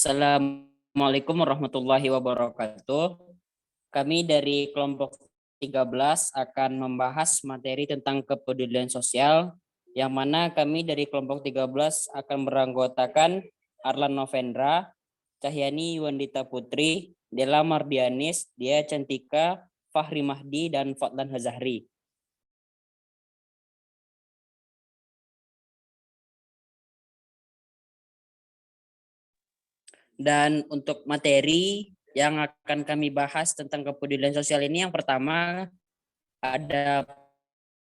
Assalamualaikum warahmatullahi wabarakatuh. Kami dari kelompok 13 akan membahas materi tentang kepedulian sosial, yang mana kami dari kelompok 13 akan beranggotakan Arlan Novendra, Cahyani Wandita Putri, Della Mardianis, Dia Cantika, Fahri Mahdi, dan Fadlan Hazahri. Dan untuk materi yang akan kami bahas tentang kepedulian sosial ini, yang pertama ada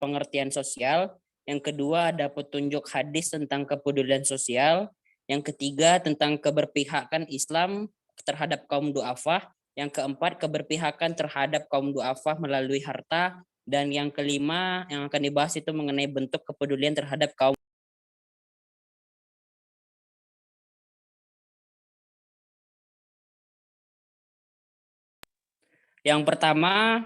pengertian sosial, yang kedua ada petunjuk hadis tentang kepedulian sosial, yang ketiga tentang keberpihakan Islam terhadap kaum du'afah, yang keempat keberpihakan terhadap kaum du'afah melalui harta, dan yang kelima yang akan dibahas itu mengenai bentuk kepedulian terhadap kaum. Yang pertama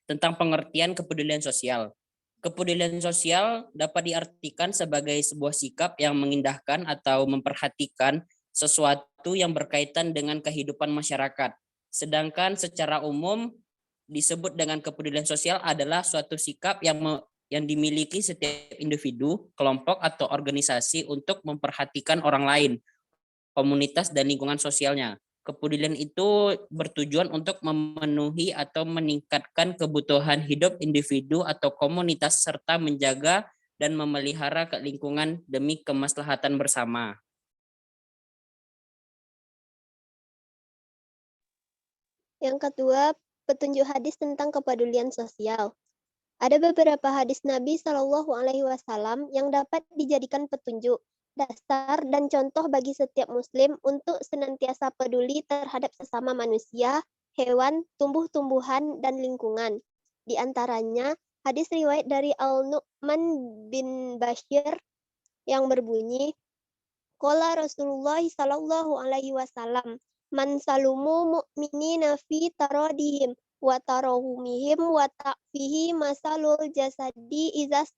tentang pengertian kepedulian sosial. Kepedulian sosial dapat diartikan sebagai sebuah sikap yang mengindahkan atau memperhatikan sesuatu yang berkaitan dengan kehidupan masyarakat. Sedangkan secara umum disebut dengan kepedulian sosial adalah suatu sikap yang dimiliki setiap individu, kelompok, atau organisasi untuk memperhatikan orang lain, komunitas, dan lingkungan sosialnya. Kepedulian itu bertujuan untuk memenuhi atau meningkatkan kebutuhan hidup individu atau komunitas serta menjaga dan memelihara lingkungan demi kemaslahatan bersama. Yang kedua, petunjuk hadis tentang kepedulian sosial. Ada beberapa hadis Nabi Shallallahu Alaihi Wasallam yang dapat dijadikan petunjuk, dasar, dan contoh bagi setiap Muslim untuk senantiasa peduli terhadap sesama manusia, hewan, tumbuh-tumbuhan, dan lingkungan. Di antaranya, hadis riwayat dari Al-Nu'man bin Bashir yang berbunyi, Qala Rasulullah Shallallahu Alaihi Wasallam, Man salumu mu'minina fi taradihim wa tarahumihim wa ta'fihi masalul jasadi izas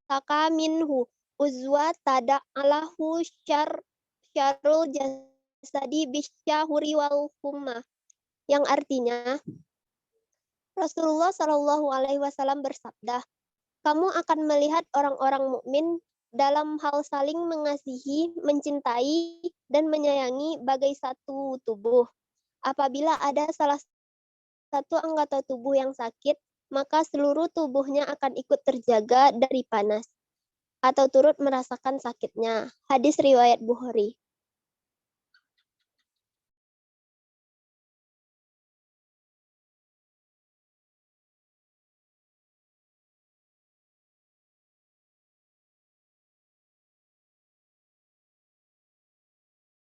taka minhu uzwa tada'alahu syarul jasadi bisyahuri wal humma, yang artinya Rasulullah Shallallahu Alaihi Wasallam bersabda, kamu akan melihat orang-orang mukmin dalam hal saling mengasihi, mencintai, dan menyayangi bagai satu tubuh. Apabila ada salah satu anggota tubuh yang sakit, maka seluruh tubuhnya akan ikut terjaga dari panas atau turut merasakan sakitnya. Hadis riwayat Bukhari.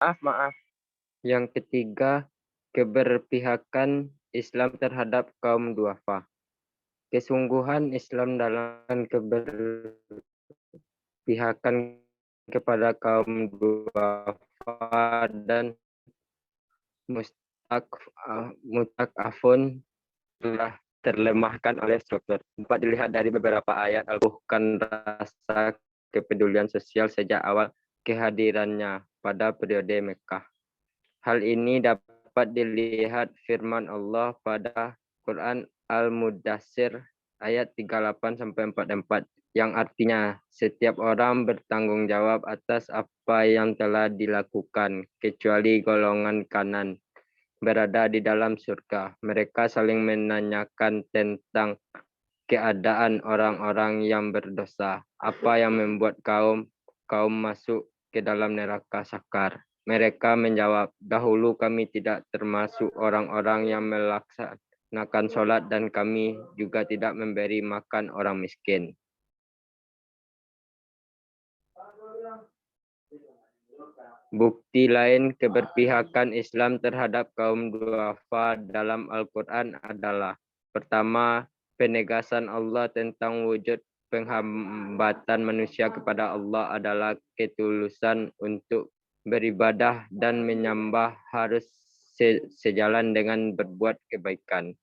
Maaf. Yang ketiga, keberpihakan Islam terhadap kaum duafa. Kesungguhan Islam dalam keberpihakan kepada kaum duafa dan mustakafun telah terlemahkan oleh struktur. Dapat dilihat dari beberapa ayat Al-Quran rasa kepedulian sosial sejak awal kehadirannya pada periode Mekah. Hal ini dapat dilihat firman Allah pada Quran Al-Mudassir ayat 38-44 yang artinya setiap orang bertanggung jawab atas apa yang telah dilakukan kecuali golongan kanan berada di dalam surga. Mereka saling menanyakan tentang keadaan orang-orang yang berdosa. Apa yang membuat kaum masuk ke dalam neraka sakar? Mereka menjawab, dahulu kami tidak termasuk orang-orang yang melaksanakan sholat dan kami juga tidak memberi makan orang miskin. Bukti lain keberpihakan Islam terhadap kaum duafa dalam Al-Quran adalah pertama, penegasan Allah tentang wujud penghambatan manusia kepada Allah adalah ketulusan untuk beribadah dan menyembah harus sejalan dengan berbuat kebaikan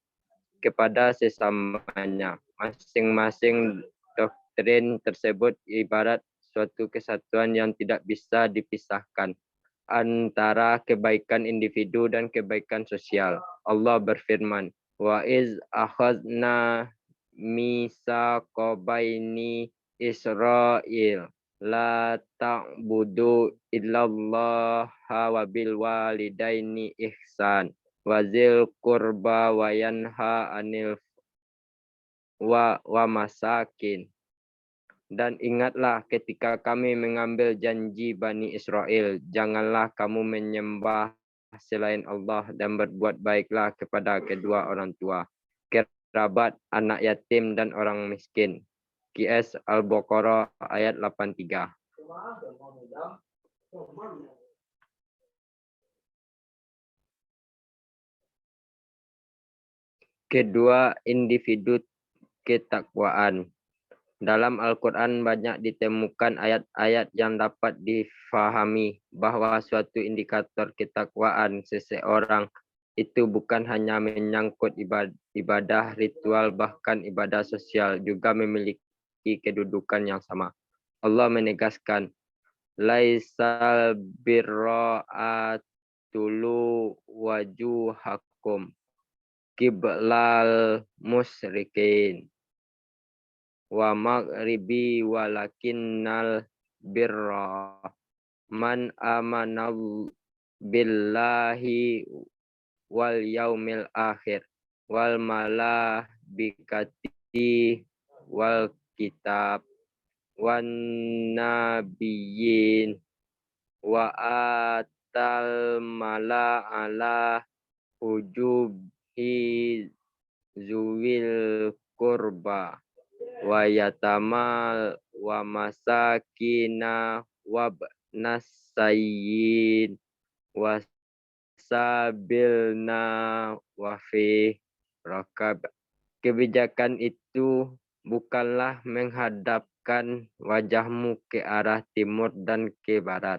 kepada sesamanya. Masing-masing doktrin tersebut ibarat suatu kesatuan yang tidak bisa dipisahkan. antara kebaikan individu dan kebaikan sosial. Allah berfirman, wa iz akhadna mitsaqa baini Israil la ta'budu illallaha wa bil walidaini ihsan wa zil qurba wa yanha anil wa masakin. Dan ingatlah ketika kami mengambil janji Bani Israel, janganlah kamu menyembah selain Allah dan berbuat baiklah kepada kedua orang tua, kerabat, anak yatim, dan orang miskin. QS Al-Baqarah ayat 83. Kedua, individu ketakwaan. Dalam Al-Quran banyak ditemukan ayat-ayat yang dapat difahami bahwa suatu indikator ketakwaan seseorang itu bukan hanya menyangkut ibadah ritual, bahkan ibadah sosial juga memiliki kedudukan yang sama. Allah menegaskan, laisal birra atulu wajuhakum kiblal musyrikin wa maghribi walakinnal birra man amana billahi wal yaumil akhir wal malaikati wal kitab wan nabiyyin wa atal mala ala hujubi zuwil kurba wa yatamal wa masakina wa nasayyin wa sabilna wa fi rakab. Kebijakan itu bukanlah menghadapkan wajahmu ke arah timur dan ke barat,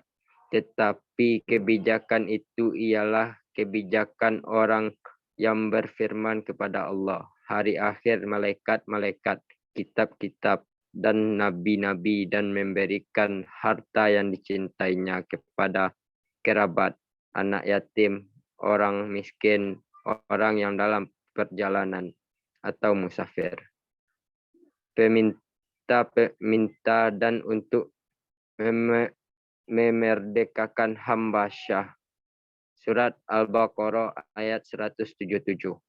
tetapi kebijakan itu ialah kebijakan orang yang berfirman kepada Allah, hari akhir, malaikat-malaikat, kitab-kitab, dan nabi-nabi, dan memberikan harta yang dicintainya kepada kerabat, anak yatim, orang miskin, orang yang dalam perjalanan, atau musafir. Minta dan untuk memerdekakan hamba syah. Surat Al-Baqarah ayat 177.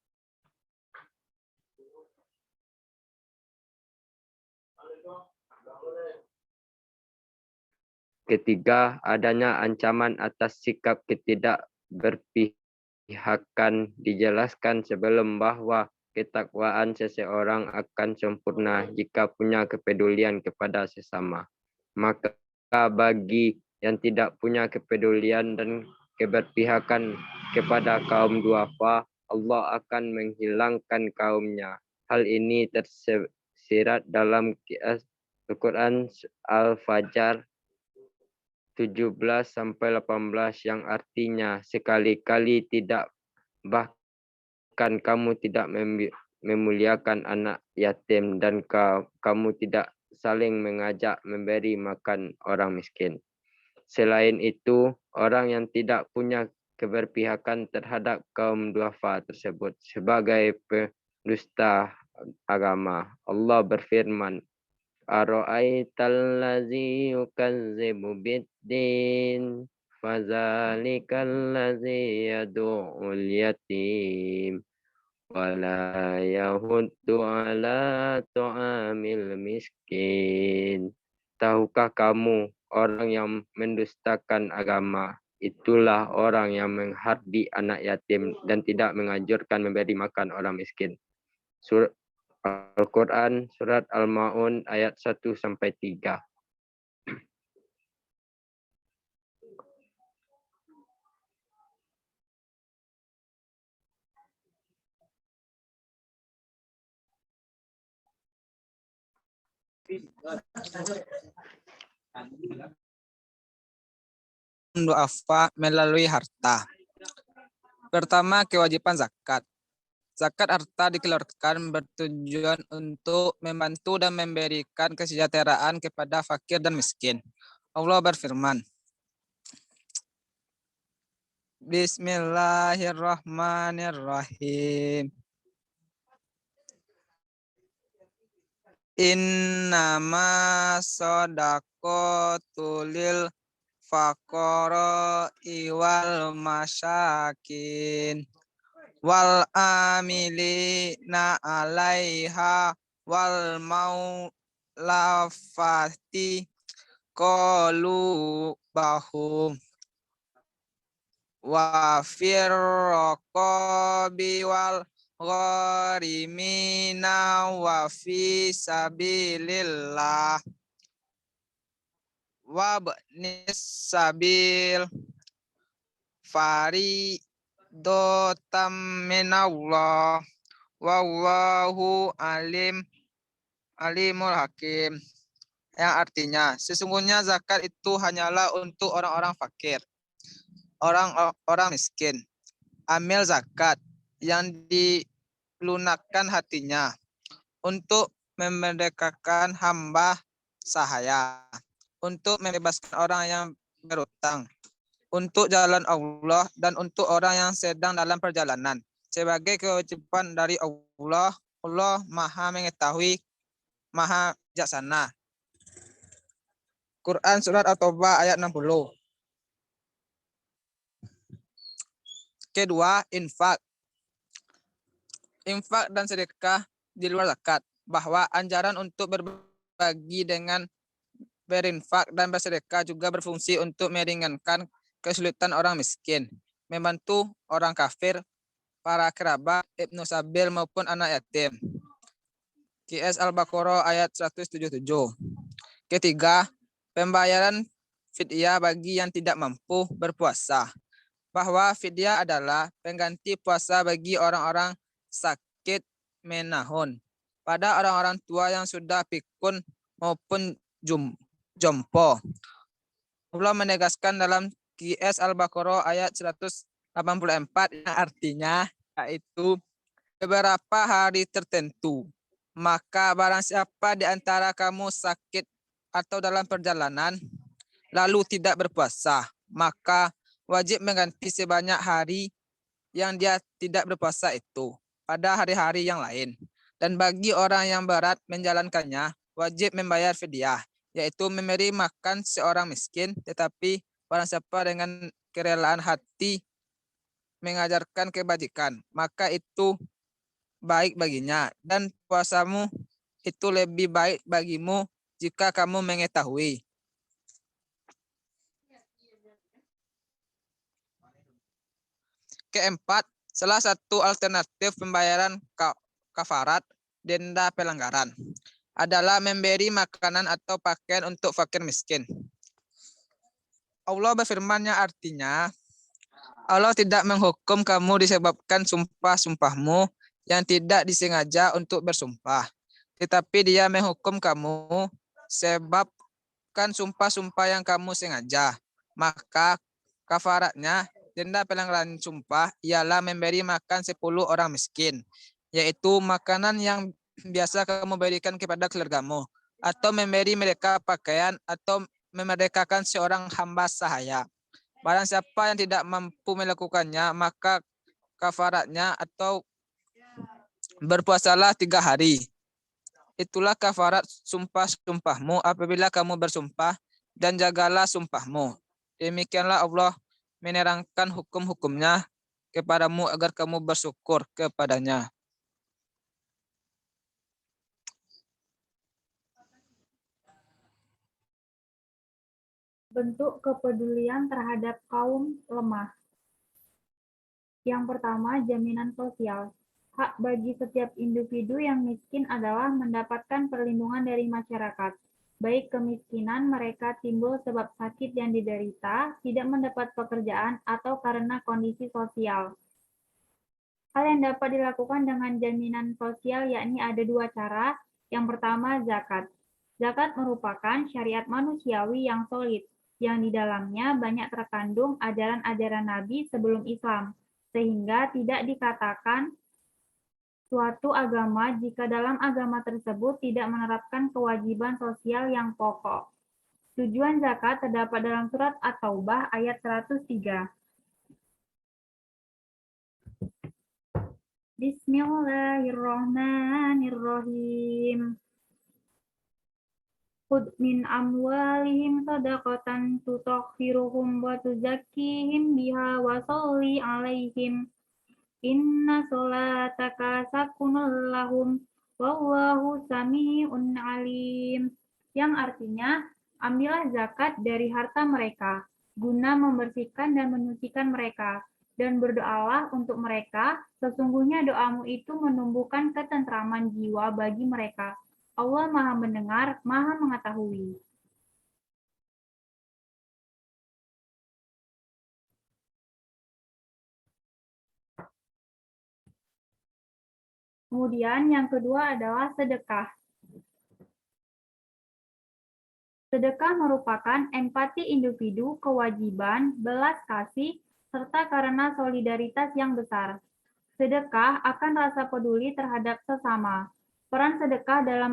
Ketiga, adanya ancaman atas sikap ketidakberpihakan dijelaskan sebelum bahwa ketakwaan seseorang akan sempurna jika punya kepedulian kepada sesama. Maka bagi yang tidak punya kepedulian dan keberpihakan kepada kaum duafa, Allah akan menghilangkan kaumnya. Hal ini tersirat dalam Al-Quran Al-Fajr 17-18 yang artinya sekali-kali tidak, bahkan kamu tidak memuliakan anak yatim dan kamu tidak saling mengajak memberi makan orang miskin. Selain itu, orang yang tidak punya keberpihakan terhadap kaum duafa tersebut sebagai pendusta agama. Allah berfirman, Ara'aital ladzi yukazzibu biddin fazalikal ladzi yad'ul yatim wala yahuddu ala ta'amil miskin. Tahukah kamu orang yang mendustakan agama? Itulah orang yang menghardi anak yatim dan tidak menganjurkan memberi makan orang miskin. Surat Al-Quran Surat Al-Ma'un ayat 1-3. Duafa melalui harta. Pertama, kewajiban zakat. Zakat harta dikeluarkan bertujuan untuk membantu dan memberikan kesejahteraan kepada fakir dan miskin. Allah berfirman, Bismillahirrahmanirrahim. Innama shadaqatu lil faqara wal masyakin wal amilina 'alaiha wal maulafati qulubahum wa firraqabi wal gharimina wa fi sabilillah wa bnis sabil faridotam minallah wallahu alimul hakim, yang artinya sesungguhnya zakat itu hanyalah untuk orang-orang fakir, orang miskin. Amil zakat yang dilunakkan hatinya untuk memerdekakan hamba sahaya, untuk membebaskan orang yang berutang, untuk jalan Allah, dan untuk orang yang sedang dalam perjalanan. Sebagai kewajiban dari Allah, Allah Maha mengetahui, Maha bijaksana. Quran Surat At-Taubah ayat 60. Kedua, infak. Infak dan sedekah di luar zakat, bahwa anjuran untuk berbagi dengan berinfak dan bersedekah juga berfungsi untuk meringankan kesulitan orang miskin, membantu orang kafir, para kerabat, ibnu sabil maupun anak yatim. QS Al-Baqarah ayat 177. Ketiga, pembayaran fidyah bagi yang tidak mampu berpuasa, bahwa fidyah adalah pengganti puasa bagi orang-orang sakit menahun, pada orang-orang tua yang sudah pikun maupun jompo. Allah menegaskan dalam QS Al-Baqarah ayat 184 yang artinya yaitu beberapa hari tertentu. Maka barang siapa di antara kamu sakit atau dalam perjalanan lalu tidak berpuasa, maka wajib mengganti sebanyak hari yang dia tidak berpuasa itu pada hari-hari yang lain. Dan bagi orang yang berat menjalankannya, wajib membayar fidyah, yaitu memberi makan seorang miskin. Tetapi barang siapa dengan kerelaan hati mengajarkan kebajikan, maka itu baik baginya, dan puasamu itu lebih baik bagimu jika kamu mengetahui. Keempat, salah satu alternatif pembayaran kafarat denda pelanggaran adalah memberi makanan atau pakaian untuk fakir miskin. Allah berfirman yang artinya, Allah tidak menghukum kamu disebabkan sumpah-sumpahmu yang tidak disengaja untuk bersumpah, tetapi Dia menghukum kamu sebabkan sumpah-sumpah yang kamu sengaja. Maka kafaratnya denda pelanggaran sumpah ialah memberi makan 10 orang miskin, yaitu makanan yang biasa kamu berikan kepada keluargamu, atau memberi mereka pakaian, atau memerdekakan seorang hamba sahaya. Barang siapa yang tidak mampu melakukannya, maka kafaratnya atau berpuasalah 3 hari. Itulah kafarat sumpah-sumpahmu apabila kamu bersumpah, dan jagalah sumpahmu. Demikianlah Allah menerangkan hukum-hukumnya kepadamu agar kamu bersyukur kepadanya. Bentuk kepedulian terhadap kaum lemah. Yang pertama, jaminan sosial. Hak bagi setiap individu yang miskin adalah mendapatkan perlindungan dari masyarakat. Baik kemiskinan mereka timbul sebab sakit yang diderita, tidak mendapat pekerjaan, atau karena kondisi sosial. Hal yang dapat dilakukan dengan jaminan sosial yakni ada 2 cara. Yang pertama, zakat. Zakat merupakan syariat manusiawi yang solid, yang di dalamnya banyak terkandung ajaran-ajaran Nabi sebelum Islam, sehingga tidak dikatakan suatu agama jika dalam agama tersebut tidak menerapkan kewajiban sosial yang pokok. Tujuan zakat terdapat dalam surat At-Taubah ayat 103. Bismillahirrahmanirrahim. Khudh min amwalihim shadaqatan tutahhiruhum wa tuzakkihim biha wa sholli 'alaihim. Inna sholataka sakunul lahum wallahu sami'un alim. Yang artinya, ambillah zakat dari harta mereka guna membersihkan dan menyucikan mereka, dan berdoalah untuk mereka, sesungguhnya doamu itu menumbuhkan ketentraman jiwa bagi mereka. Allah Maha Mendengar, Maha Mengetahui. Kemudian yang kedua adalah sedekah. Sedekah merupakan empati individu, kewajiban, belas kasih, serta karena solidaritas yang besar. Sedekah akan rasa peduli terhadap sesama. Peran sedekah dalam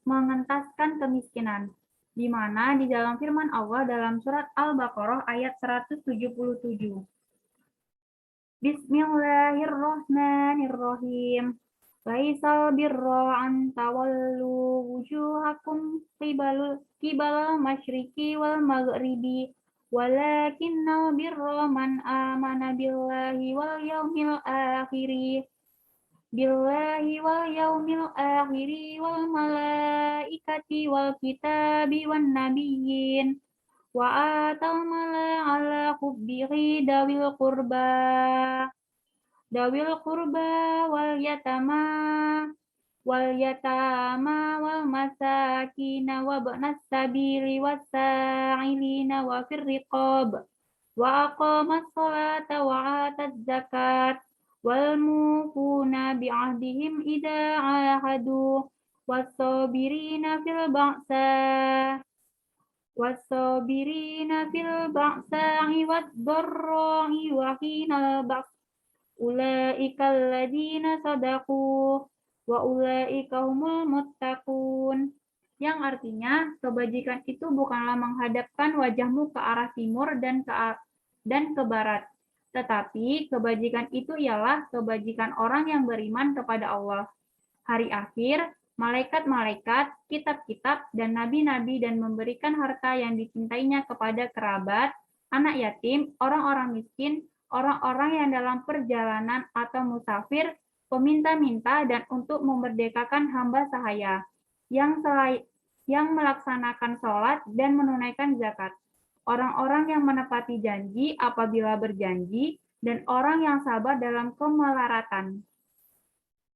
mengentaskan kemiskinan, di mana di dalam firman Allah dalam surat Al-Baqarah ayat 177. Bismillahirrahmanirrahim. Laisal birra an tawallu wujuhakum qibala masyriqi wal maghribi walakinnal birra man amana billahi wal yaumil akhiri wal malaikati wal kitabi wan nabiyyin wa atal mala ala hubbihi dawil qurba wal yatama wal masakina wa ibnas sabili was sa'ilina wa fir riqab wa aqamas salata wa ataz zakat wal mufuna bi ahdihim idza ahadu was-sabirina fil ba'sa'i wad-dharra'i wa hinal ba's. Ulaika alladzina sadaqu wa ulaika humul muttaqun. Yang artinya, kebajikan itu bukanlah menghadapkan wajahmu ke arah timur dan ke barat, tetapi kebajikan itu ialah kebajikan orang yang beriman kepada Allah, hari akhir, malaikat-malaikat, kitab-kitab, dan nabi-nabi, dan memberikan harta yang dicintainya kepada kerabat, anak yatim, orang-orang miskin, orang-orang yang dalam perjalanan atau musafir, peminta-minta, dan untuk memerdekakan hamba sahaya yang melaksanakan sholat dan menunaikan zakat, orang-orang yang menepati janji apabila berjanji, dan orang yang sabar dalam kemelaratan,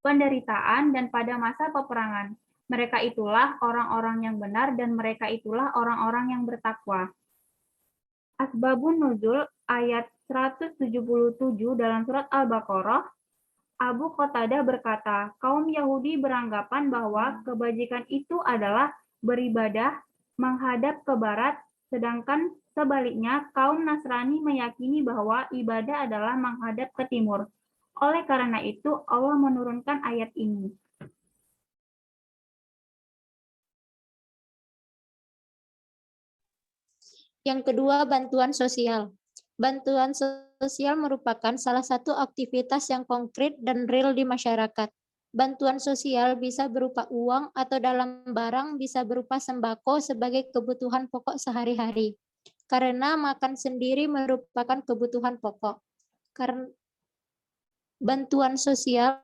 penderitaan, dan pada masa peperangan. Mereka itulah orang-orang yang benar, dan mereka itulah orang-orang yang bertakwa. Asbabun Nuzul ayat 177 dalam surat Al-Baqarah, Abu Qatadah berkata, kaum Yahudi beranggapan bahwa kebajikan itu adalah beribadah menghadap ke barat, sedangkan sebaliknya kaum Nasrani meyakini bahwa ibadah adalah menghadap ke timur. Oleh karena itu, Allah menurunkan ayat ini. Yang kedua, bantuan sosial. Bantuan sosial merupakan salah satu aktivitas yang konkret dan real di masyarakat. Bantuan sosial bisa berupa uang atau dalam barang, bisa berupa sembako sebagai kebutuhan pokok sehari-hari. Karena makan sendiri merupakan kebutuhan pokok. Karena bantuan sosial,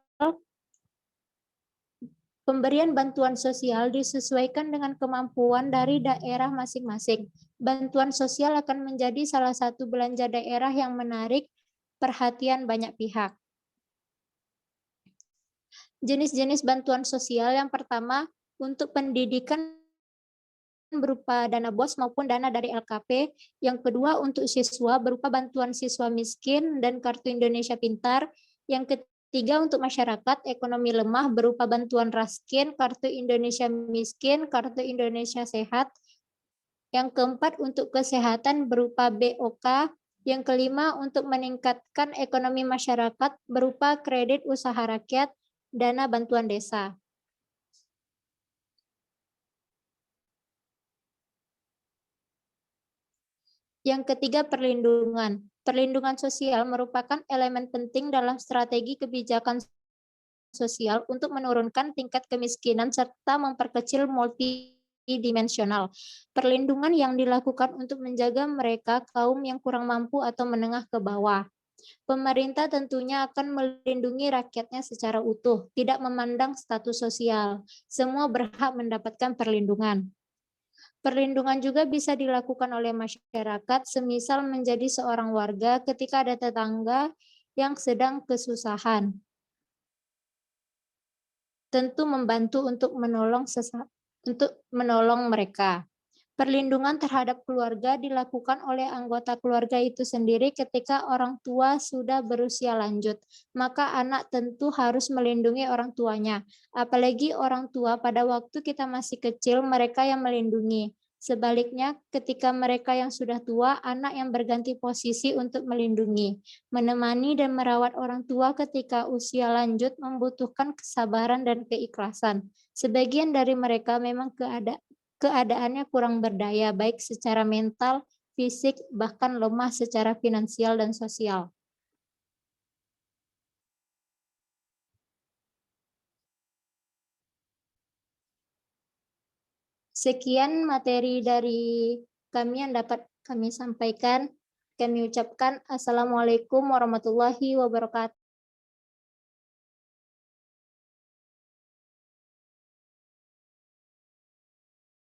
pemberian bantuan sosial disesuaikan dengan kemampuan dari daerah masing-masing. Bantuan sosial akan menjadi salah satu belanja daerah yang menarik perhatian banyak pihak. Jenis-jenis bantuan sosial yang pertama, untuk pendidikan berupa dana BOS maupun dana dari LKP. Yang kedua, untuk siswa berupa bantuan siswa miskin dan Kartu Indonesia Pintar. Yang ketiga, untuk masyarakat ekonomi lemah berupa bantuan Raskin, Kartu Indonesia Miskin, Kartu Indonesia Sehat. Yang keempat, untuk kesehatan berupa BOK. Yang kelima, untuk meningkatkan ekonomi masyarakat berupa kredit usaha rakyat, dana bantuan desa. Yang ketiga, perlindungan. Perlindungan sosial merupakan elemen penting dalam strategi kebijakan sosial untuk menurunkan tingkat kemiskinan serta memperkecil multidimensional. Perlindungan yang dilakukan untuk menjaga mereka kaum yang kurang mampu atau menengah ke bawah. Pemerintah tentunya akan melindungi rakyatnya secara utuh, tidak memandang status sosial. Semua berhak mendapatkan perlindungan. Perlindungan juga bisa dilakukan oleh masyarakat, semisal menjadi seorang warga ketika ada tetangga yang sedang kesusahan. Tentu membantu untuk menolong mereka. Perlindungan terhadap keluarga dilakukan oleh anggota keluarga itu sendiri ketika orang tua sudah berusia lanjut. Maka anak tentu harus melindungi orang tuanya. Apalagi orang tua pada waktu kita masih kecil, mereka yang melindungi. Sebaliknya, ketika mereka yang sudah tua, anak yang berganti posisi untuk melindungi. Menemani dan merawat orang tua ketika usia lanjut membutuhkan kesabaran dan keikhlasan. Sebagian dari mereka memang keadaannya kurang berdaya, baik secara mental, fisik, bahkan lemah secara finansial dan sosial. Sekian materi dari kami yang dapat kami sampaikan. Kami ucapkan Assalamualaikum warahmatullahi wabarakatuh.